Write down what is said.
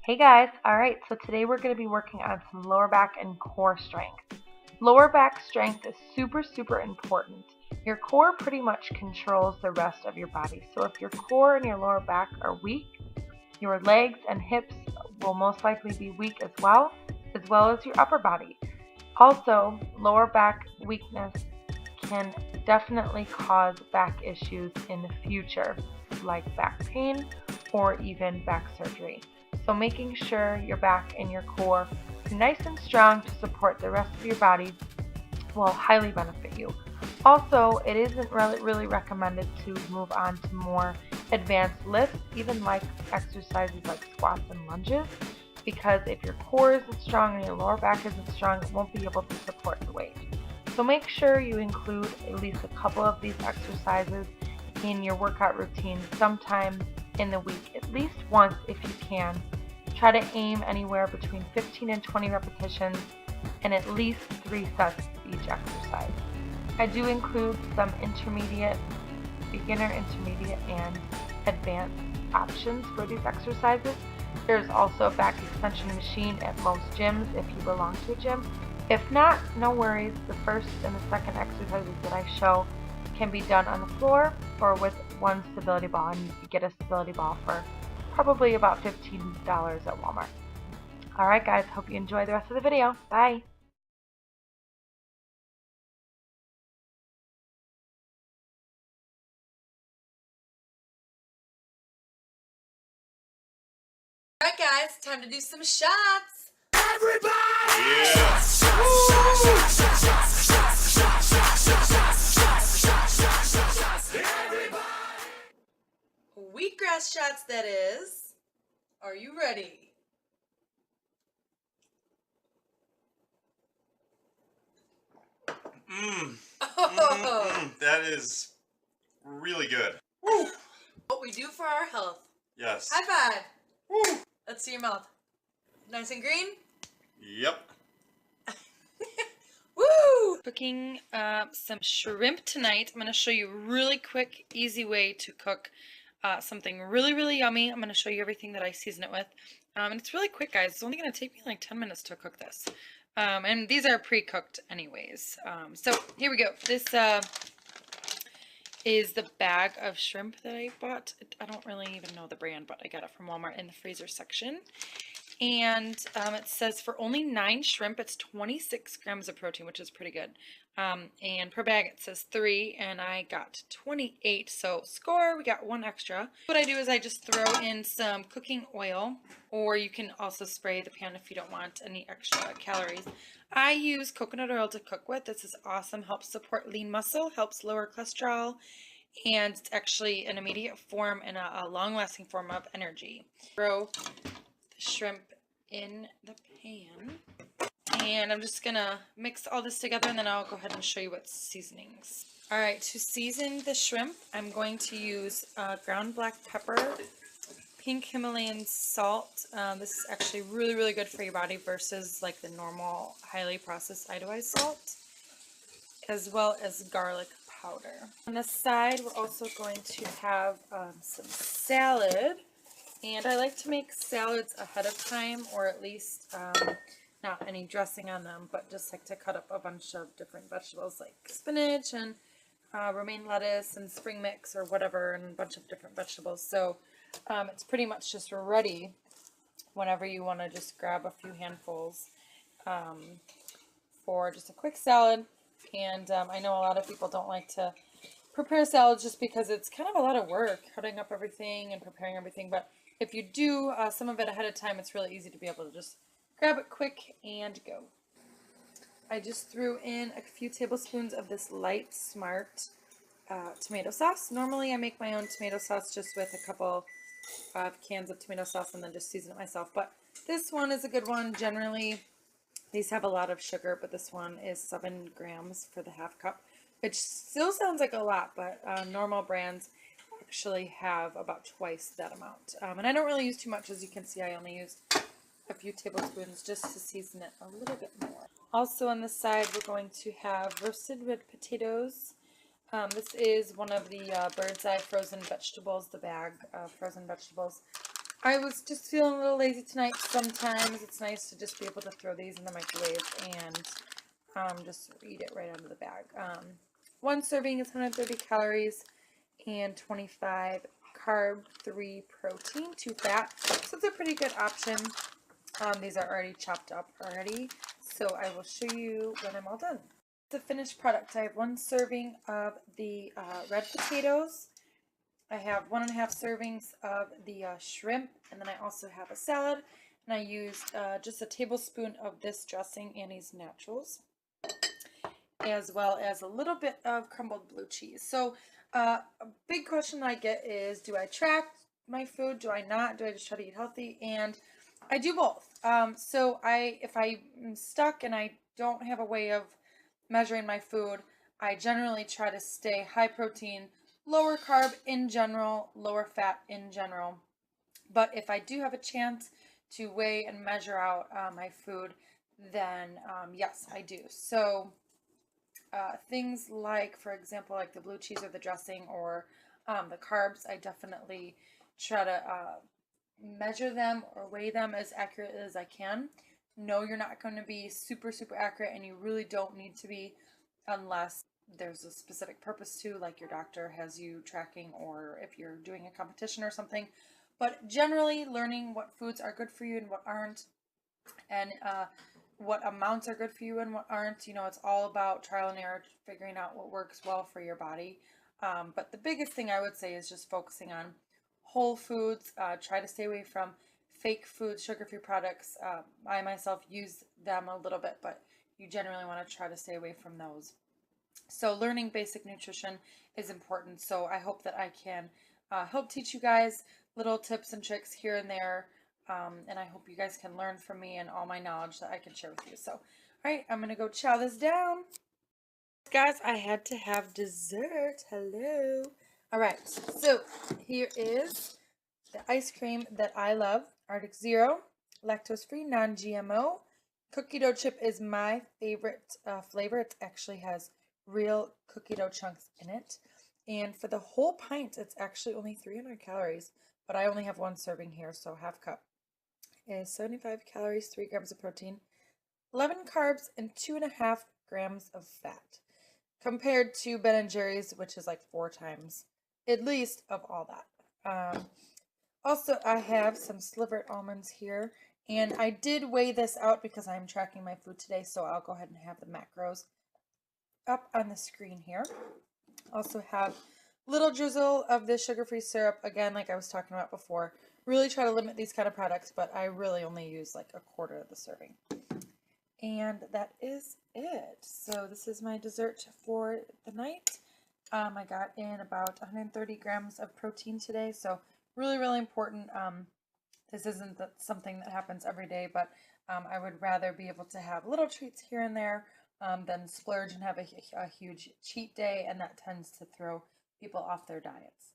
Hey guys, alright, so today we're going to be working on some lower back and core strength. Lower back strength is super important. Your core pretty much controls the rest of your body, so if your core and your lower back are weak, your legs and hips will most likely be weak as well as your upper body. Also, lower back weakness can definitely cause back issues in the future, like back pain or even back surgery. So making sure your back and your core are nice and strong to support the rest of your body will highly benefit you. Also, it isn't really recommended to move on to more advanced lifts, even like exercises like squats and lunges, because if your core isn't strong and your lower back isn't strong, it won't be able to support the weight. So make sure you include at least a couple of these exercises in your workout routine sometime in the week, at least once if you can. Try to aim anywhere between 15 and 20 repetitions and at least 3 sets of each exercise. I do include some intermediate, beginner, intermediate, and advanced options for these exercises. There's also a back extension machine at most gyms if you belong to a gym. If not, no worries. The first and the second exercises that I show can be done on the floor or with one stability ball, and you can get a stability ball for probably about $15 at Walmart. Alright guys, hope you enjoy the rest of the video. Bye! Alright guys, time to do some shots. Everybody! Yeah. Wheatgrass shots, that is. Are you ready? That is really good. Woo. What we do for our health. Yes. High five. Woo. Let's see your mouth. Nice and green? Yep. Woo! Cooking some shrimp tonight. I'm going to show you a really quick, easy way to cook something really yummy. I'm going to show you everything that I season it with. And it's really quick, guys. It's only going to take me like 10 minutes to cook this. And these are pre-cooked anyways. So here we go. This is the bag of shrimp that I bought. I don't really even know the brand, but I got it from Walmart in the freezer section. And it says for only 9 shrimp, it's 26 grams of protein, which is pretty good. And per bag, it says 3, and I got 28. So score, we got 1 extra. What I do is I just throw in some cooking oil, or you can also spray the pan if you don't want any extra calories. I use coconut oil to cook with. This is awesome. Helps support lean muscle, helps lower cholesterol, and it's actually an immediate form and a long-lasting form of energy. Throw shrimp in the pan, and I'm just gonna mix all this together, and then I'll go ahead and show you what seasonings. Alright, to season the shrimp, I'm going to use ground black pepper, pink Himalayan salt. This is actually really good for your body versus like the normal highly processed iodized salt, as well as garlic powder. On the side, we're also going to have some salad. And I like to make salads ahead of time, or at least not any dressing on them, but just like to cut up a bunch of different vegetables like spinach and romaine lettuce and spring mix or whatever, and a bunch of different vegetables. So it's pretty much just ready whenever you want to just grab a few handfuls for just a quick salad. And I know a lot of people don't like to prepare salads just because it's kind of a lot of work cutting up everything and preparing everything, but if you do some of it ahead of time, it's really easy to be able to just grab it quick and go. I just threw in a few tablespoons of this Light Smart tomato sauce. Normally I make my own tomato sauce just with a couple of cans of tomato sauce and then just season it myself, but this one is a good one. Generally these have a lot of sugar, but this one is 7 grams for the half cup, which still sounds like a lot, but normal brands actually have about twice that amount. And I don't really use too much. As you can see, I only used a few tablespoons just to season it a little bit more. Also on the side, we're going to have roasted red potatoes. This is one of the Bird's Eye frozen vegetables, the bag of frozen vegetables. I was just feeling a little lazy tonight. Sometimes it's nice to just be able to throw these in the microwave and just eat it right out of the bag. One serving is 130 calories and 25 carb, 3 protein, 2 fat. So it's a pretty good option. These are already chopped up already, so I will show you when I'm all done. The finished product, I have 1 serving of the red potatoes. I have 1.5 servings of the shrimp, and then I also have a salad, and I used just a tablespoon of this dressing, Annie's Naturals, as well as a little bit of crumbled blue cheese. So a big question I get is, do I track my food? Do I not? Do I just try to eat healthy? And I do both. So if I'm stuck and I don't have a way of measuring my food, I generally try to stay high protein, lower carb in general, lower fat in general. But if I do have a chance to weigh and measure out my food, then yes, I do. So things like, for example, like the blue cheese or the dressing or the carbs, I definitely try to measure them or weigh them as accurate as I can. No, you're not going to be super, super accurate, and you really don't need to be unless there's a specific purpose to, like your doctor has you tracking, or if you're doing a competition or something. But generally, learning what foods are good for you and what aren't, and what amounts are good for you and what aren't. You know, it's all about trial and error, figuring out what works well for your body. But the biggest thing I would say is just focusing on whole foods. Try to stay away from fake foods, sugar-free products. I myself use them a little bit, but you generally want to try to stay away from those. So learning basic nutrition is important. So I hope that I can help teach you guys little tips and tricks here and there. And I hope you guys can learn from me and all my knowledge that I can share with you. So, all right, I'm going to go chow this down. Guys, I had to have dessert. Hello. All right, so here is the ice cream that I love. Arctic Zero, lactose-free, non-GMO. Cookie dough chip is my favorite flavor. It actually has real cookie dough chunks in it. And for the whole pint, it's actually only 300 calories, but I only have 1 serving here, so half cup is 75 calories, 3 grams of protein, 11 carbs, and 2.5 grams of fat, compared to Ben & Jerry's, which is like 4 times at least of all that. Also, I have some slivered almonds here, and I did weigh this out because I'm tracking my food today, so I'll go ahead and have the macros up on the screen here. Also have little drizzle of this sugar-free syrup, again, like I was talking about before. Really try to limit these kind of products, but I really only use like 1/4 of the serving. And that is it. So this is my dessert for the night. I got in about 130 grams of protein today, so really, really important. This isn't something that happens every day, but I would rather be able to have little treats here and there than splurge and have a huge cheat day, and that tends to throw people off their diets.